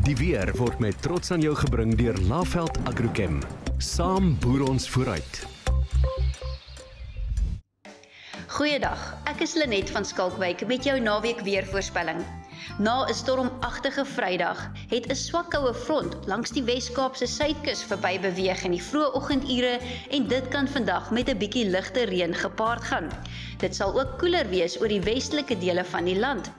Die weer word met trots aan jou gebring deur Laveld Agrochem. Saam boer ons vooruit. Goeiedag, ek is Lenet van Skalkwyk met jou naweek weervoorspelling. Na 'n stormagtige Vrydag het 'n swak koue front langs die Wes-Kaapse suidkus verby beweeg in die vroeë oggendure en dit kan vandag met 'n bietjie ligte reën gepaard gaan. Dit sal ook koeler wees oor die westelike dele van die land.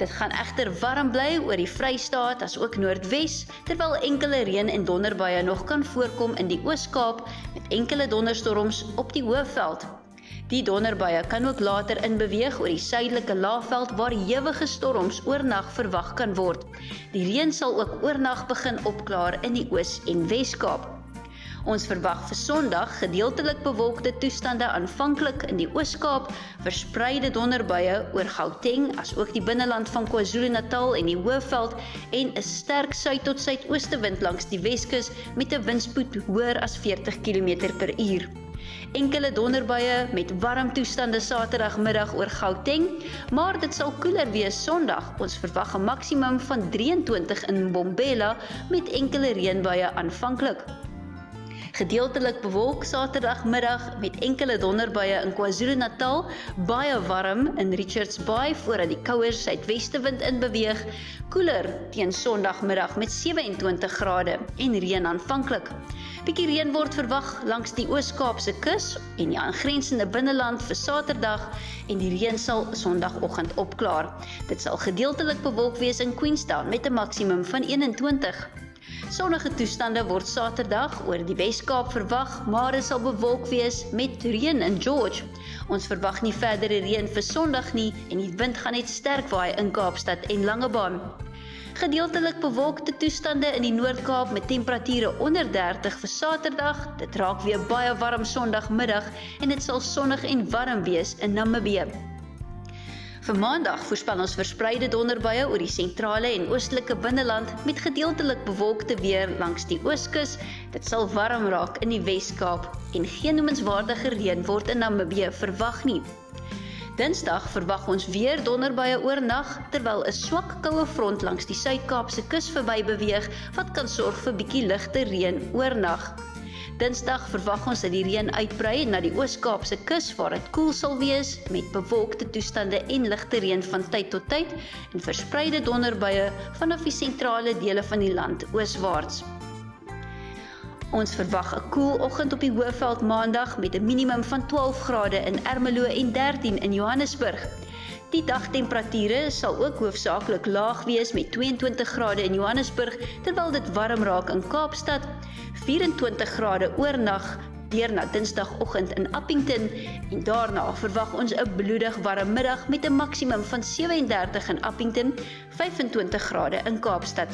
Dit gaan egter warm bly oor die Vrystaat as ook Noordwes, terwyl enkele reën en donderbuie nog kan voorkom in die Oos-Kaap met enkele donderstorms op die Hoëveld. Die donderbuie kan ook later inbeweeg oor die suidelike Laagveld waar ewige storms oornag verwag kan word. Die reën sal ook oornag begin opklaar in die Oos- en Wes-Kaap. Ons verwag vir Sondag gedeeltelik bewolkte toestande aanvanklik in die Oos-Kaap, verspreide donderbuie oor Gauteng as ook die binneland van KwaZulu-Natal en die Hoëveld en 'n sterk suid tot suidoostewind langs die Weskus met 'n windspoed hoër as 40 km/h. Enkele donderbuie met warm toestande Saterdagmiddag oor Gauteng, maar dit sal koeler wees Sondag. Ons verwag 'n maksimum van 23 in Mbombela met enkele reënbuie aanvanklik. Gedeeltelik bewolk Saterdagmiddag met enkele donderbuie in KwaZulu-Natal, baie warm in Richards Bay voordat die kouer suidwestewind inbeweeg, koeler teen Sondagmiddag met 27 grade en reën aanvanklik. Bietjie reën word verwag langs die Oos-Kaapse kus en die aangrensende binneland vir Saterdag en die reën sal Sondagoggend opklaar. Dit sal gedeeltelik bewolk wees in Queenstown met 'n maksimum van 21. Sonnige toestande word Saterdag oor die Wes-Kaap verwag, maar dit sal bewolk wees met reën in George. Ons verwag nie verdere reën vir Sondag nie en die wind gaan net sterk waai in Kaapstad en Langebaan. Gedeeltelik bewolkte toestande in die Noord-Kaap met temperature onder 30 vir Saterdag. Dit raak weer baie warm Sondagmiddag en dit sal sonnig en warm wees in Namibië. Vir Maandag voorspel ons verspreide donderbuie oor die sentrale en oostelike binneland met gedeeltelik bewolkte weer langs die Ooskus. Dit sal warm raak in die Wes-Kaap en geen noemenswaardige reën word in Namibië verwag nie. Dinsdag verwag ons weer donderbuie oornag terwyl 'n swak koue front langs die Suid-Kaapse kus verby beweeg wat kan sorg vir bietjie ligte reën oornag. Dinsdag verwag ons dat die reën uitbrei na die Oos-Kaapse kus waar dit koel sal wees met bewolkte toestande en ligte reën van tyd tot tyd en verspreide donderbuie vanaf die sentrale dele van die land ooswaarts. Ons verwag 'n koel oggend op die Hoëveld Maandag met 'n minimum van 12 grade in Ermelo en 13 in Johannesburg. Die dagtemperature sal ook hoofsaaklik laag wees met 22 grade in Johannesburg terwyl dit warm raak in Kaapstad, 24 grade oornag deur na Dinsdagoggend in Appington en daarna verwag ons 'n bloedig warm middag met 'n maksimum van 37 in Appington, 25 grade in Kaapstad.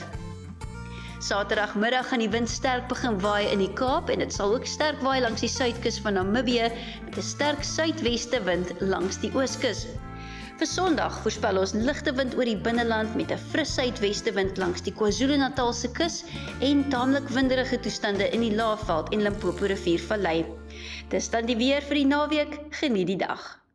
Saterdagmiddag gaan die wind sterk begin waai in die Kaap en dit sal ook sterk waai langs die suidkus van Namibië met 'n sterk suidweste wind langs die ooskus. Vir Sondag voorspel ons ligte wind oor die binneland met 'n fris suidweste wind langs die KwaZulu-Natalse kus en taamlik winderige toestande in die Laagveld en Limpopo riviervallei. Dis dan die weer vir die naweek, geniet die dag.